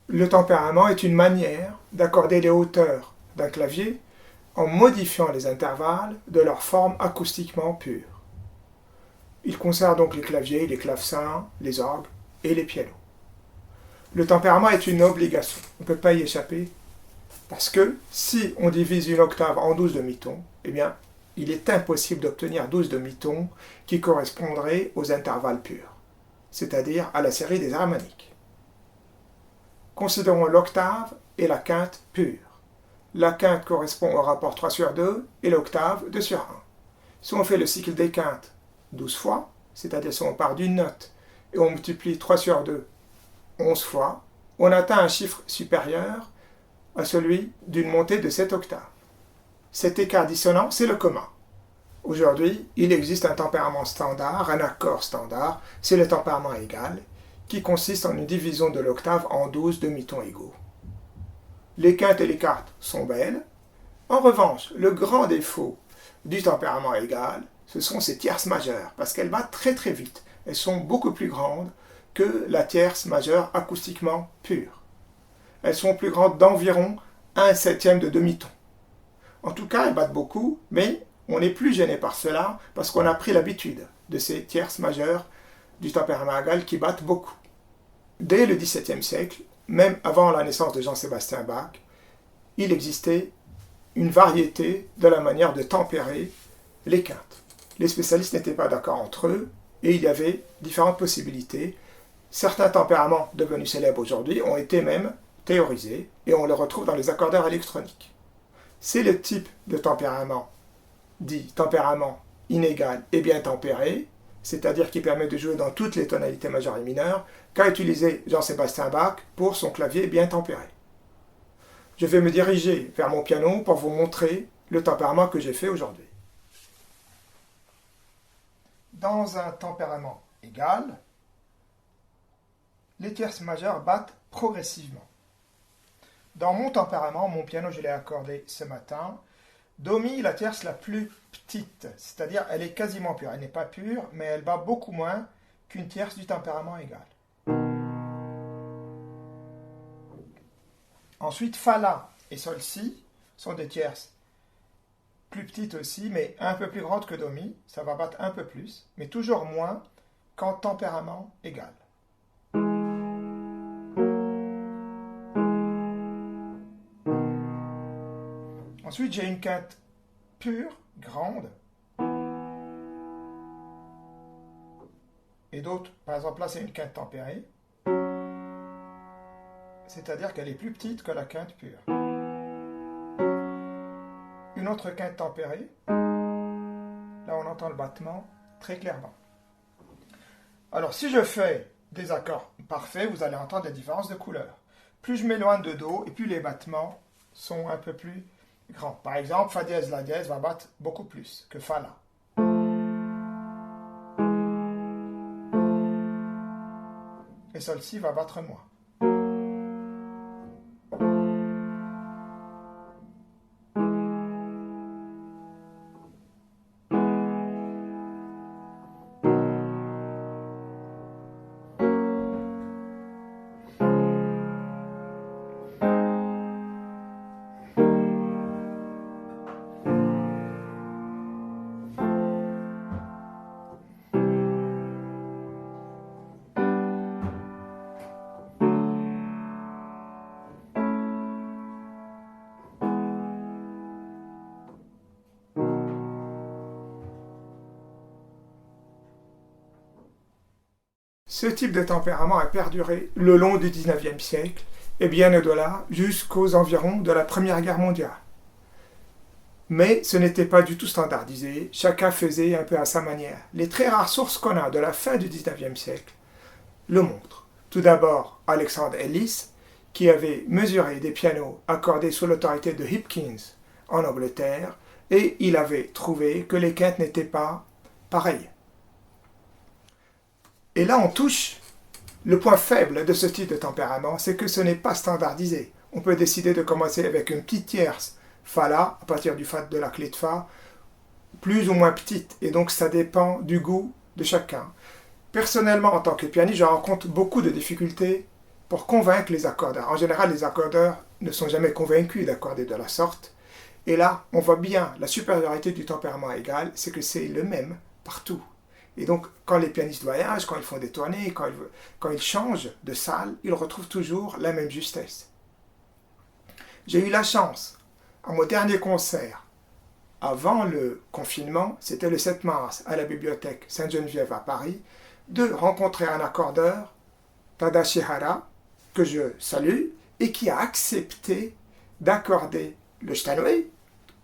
Le tempérament est une manière d'accorder les hauteurs d'un clavier en modifiant les intervalles de leur forme acoustiquement pure. Il concerne donc les claviers, les clavecins, les orgues et les pianos. Le tempérament est une obligation, on ne peut pas y échapper, parce que si on divise une octave en 12 demi-tons, eh bien, il est impossible d'obtenir 12 demi-tons qui correspondraient aux intervalles purs, c'est-à-dire à la série des harmoniques. Considérons l'octave et la quinte pure. La quinte correspond au rapport 3 sur 2 et l'octave 2 sur 1. Si on fait le cycle des quintes 12 fois, c'est-à-dire si on part d'une note et on multiplie 3 sur 2 11 fois, on atteint un chiffre supérieur à celui d'une montée de cette octave. Cet écart dissonant, c'est le commun. Aujourd'hui, il existe un tempérament standard, un accord standard, c'est le tempérament égal, qui consiste en une division de l'octave en 12 demi-tons égaux. Les quintes et les quartes sont belles. En revanche, le grand défaut du tempérament égal, ce sont ces tierces majeures, parce qu'elles battent très très vite. Elles sont beaucoup plus grandes que la tierce majeure acoustiquement pure. Elles sont plus grandes d'environ 1/7 de demi-ton. En tout cas, elles battent beaucoup, mais on n'est plus gêné par cela parce qu'on a pris l'habitude de ces tierces majeures du tempérament égal qui battent beaucoup. Dès le XVIIe siècle, même avant la naissance de Jean-Sébastien Bach, il existait une variété de la manière de tempérer les quintes. Les spécialistes n'étaient pas d'accord entre eux et il y avait différentes possibilités. Certains tempéraments devenus célèbres aujourd'hui ont été même théorisés et on les retrouve dans les accordeurs électroniques. C'est le type de tempérament dit tempérament inégal et bien tempéré, c'est-à-dire qui permet de jouer dans toutes les tonalités majeures et mineures, qu'a utilisé Jean-Sébastien Bach pour son clavier bien tempéré. Je vais me diriger vers mon piano pour vous montrer le tempérament que j'ai fait aujourd'hui. Dans un tempérament égal, les tierces majeures battent progressivement. Dans mon tempérament, mon piano, je l'ai accordé ce matin, Do Mi, la tierce la plus petite, c'est-à-dire elle est quasiment pure. Elle n'est pas pure, mais elle bat beaucoup moins qu'une tierce du tempérament égal. Ensuite, Fa, La et Sol, Si sont des tierces plus petites aussi, mais un peu plus grandes que Do Mi. Ça va battre un peu plus, mais toujours moins qu'en tempérament égal. Ensuite, j'ai une quinte pure, grande, et d'autres, par exemple là c'est une quinte tempérée, c'est-à-dire qu'elle est plus petite que la quinte pure. Une autre quinte tempérée, là on entend le battement très clairement. Alors si je fais des accords parfaits, vous allez entendre des différences de couleur. Plus je m'éloigne de Do, et plus les battements sont un peu plus grand. Par exemple, Fa dièse, La dièse va battre beaucoup plus que Fa, La. Et Sol, Si va battre moins. Ce type de tempérament a perduré le long du XIXe siècle et bien au-delà jusqu'aux environs de la Première Guerre mondiale. Mais ce n'était pas du tout standardisé, chacun faisait un peu à sa manière. Les très rares sources qu'on a de la fin du XIXe siècle le montrent. Tout d'abord, Alexander Ellis, qui avait mesuré des pianos accordés sous l'autorité de Hipkins en Angleterre, et il avait trouvé que les quintes n'étaient pas pareilles. Et là, on touche le point faible de ce type de tempérament, c'est que ce n'est pas standardisé. On peut décider de commencer avec une petite tierce Fa, La, à partir du Fa de la clé de Fa, plus ou moins petite, et donc ça dépend du goût de chacun. Personnellement, en tant que pianiste, je rencontre beaucoup de difficultés pour convaincre les accordeurs. En général, les accordeurs ne sont jamais convaincus d'accorder de la sorte. Et là, on voit bien la supériorité du tempérament égal, c'est que c'est le même partout. Et donc, quand les pianistes voyagent, quand ils font des tournées, quand ils changent de salle, ils retrouvent toujours la même justesse. J'ai eu la chance, à mon dernier concert, avant le confinement, c'était le 7 mars, à la bibliothèque Sainte-Geneviève à Paris, de rencontrer un accordeur, Tadashi Hara, que je salue, et qui a accepté d'accorder le Steinway,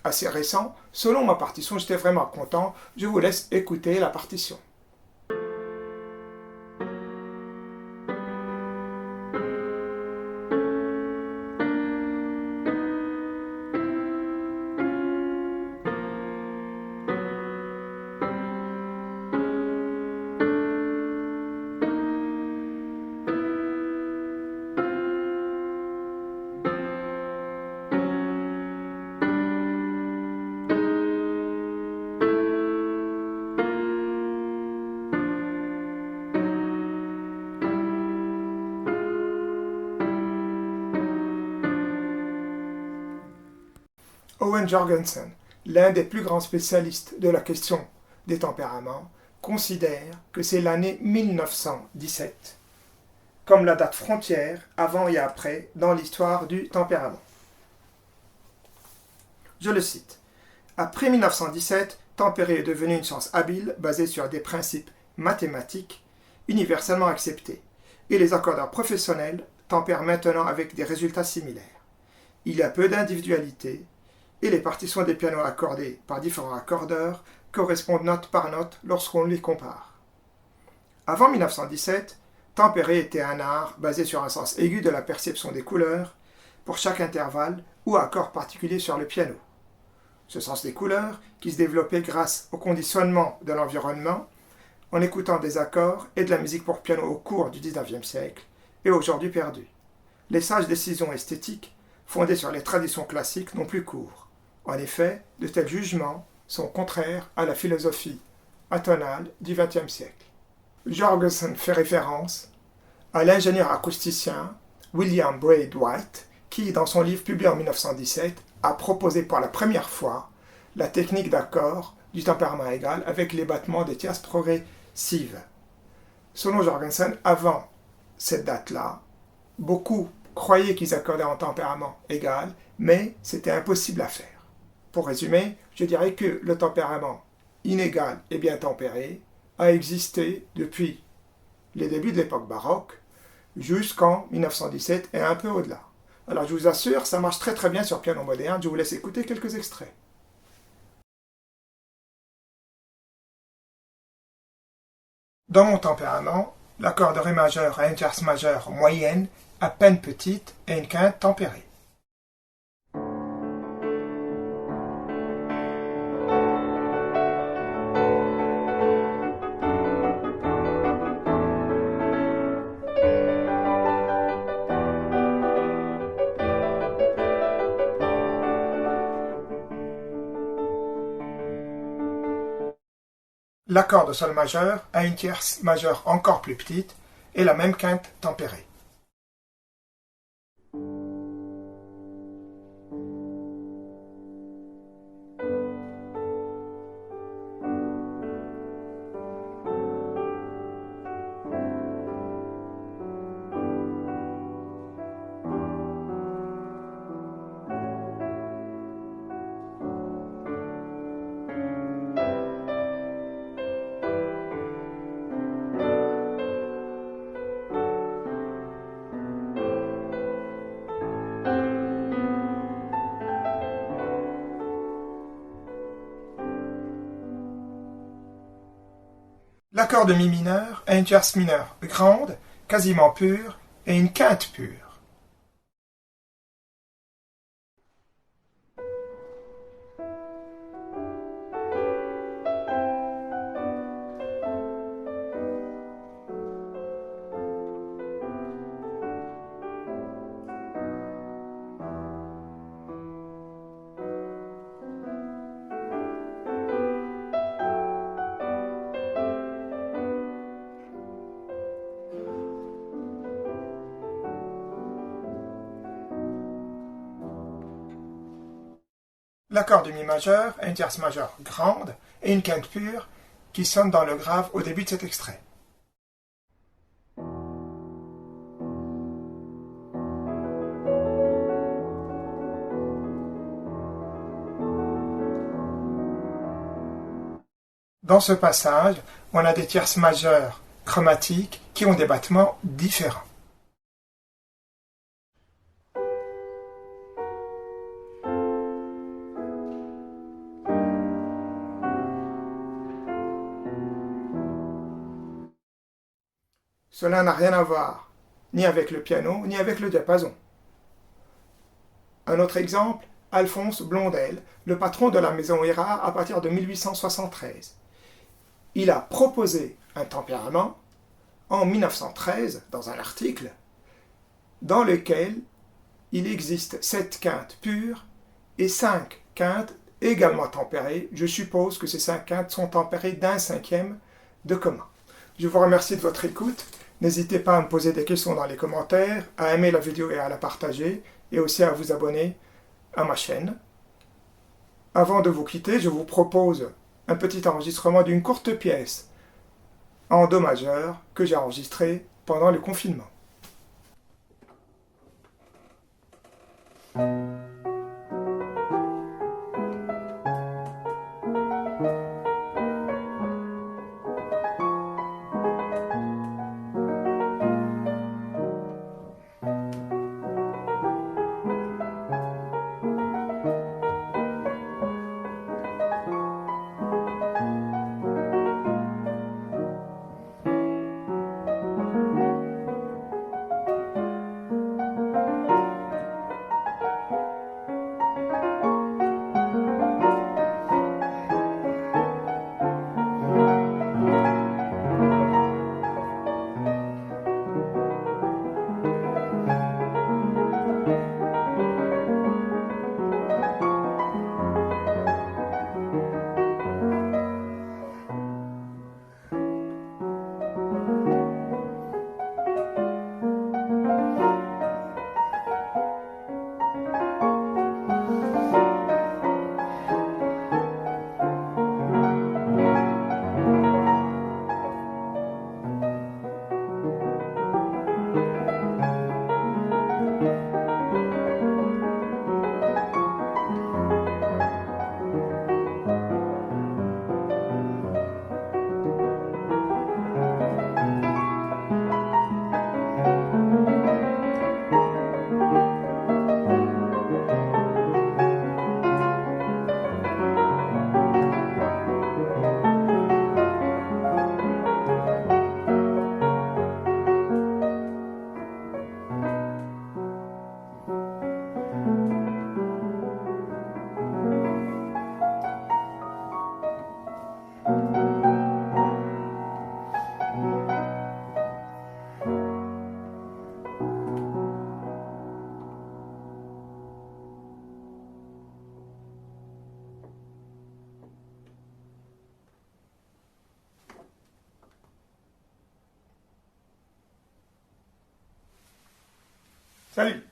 assez récent, selon ma partition. J'étais vraiment content. Je vous laisse écouter la partition. Owen Jorgensen, l'un des plus grands spécialistes de la question des tempéraments, considère que c'est l'année 1917 comme la date frontière avant et après dans l'histoire du tempérament. Je le cite. Après 1917, tempérer est devenu une science habile basée sur des principes mathématiques universellement acceptés, et les accordeurs professionnels tempèrent maintenant avec des résultats similaires. Il y a peu d'individualité, et les partitions des pianos accordés par différents accordeurs correspondent note par note lorsqu'on les compare. Avant 1917, tempérer était un art basé sur un sens aigu de la perception des couleurs pour chaque intervalle ou accord particulier sur le piano. Ce sens des couleurs, qui se développait grâce au conditionnement de l'environnement, en écoutant des accords et de la musique pour piano au cours du XIXe siècle, est aujourd'hui perdu. Les sages décisions esthétiques, fondées sur les traditions classiques, n'ont plus cours. En effet, de tels jugements sont contraires à la philosophie atonale du XXe siècle. Jorgensen fait référence à l'ingénieur acousticien William Braithwaite, qui, dans son livre publié en 1917, a proposé pour la première fois la technique d'accord du tempérament égal avec les battements des tierces progressives. Selon Jorgensen, avant cette date-là, beaucoup croyaient qu'ils accordaient en tempérament égal, mais c'était impossible à faire. Pour résumer, je dirais que le tempérament inégal et bien tempéré a existé depuis les débuts de l'époque baroque jusqu'en 1917 et un peu au-delà. Alors je vous assure, ça marche très très bien sur piano moderne. Je vous laisse écouter quelques extraits. Dans mon tempérament, l'accord de ré majeur a une tierce majeure moyenne, à peine petite, et une quinte tempérée. L'accord de sol majeur a une tierce majeure encore plus petite et la même quinte tempérée. L'accord de mi mineur a une tierce mineure grande, quasiment pure, et une quinte pure. L'accord de mi majeur a une tierce majeure grande et une quinte pure qui sonne dans le grave au début de cet extrait. Dans ce passage, on a des tierces majeures chromatiques qui ont des battements différents. Cela n'a rien à voir, ni avec le piano, ni avec le diapason. Un autre exemple, Alphonse Blondel, le patron de la maison Erard à partir de 1873. Il a proposé un tempérament en 1913 dans un article dans lequel il existe 7 quintes pures et 5 quintes également tempérées. Je suppose que ces 5 quintes sont tempérées d'un cinquième de commun. Je vous remercie de votre écoute. N'hésitez pas à me poser des questions dans les commentaires, à aimer la vidéo et à la partager, et aussi à vous abonner à ma chaîne. Avant de vous quitter, je vous propose un petit enregistrement d'une courte pièce en do majeur que j'ai enregistrée pendant le confinement. Salut!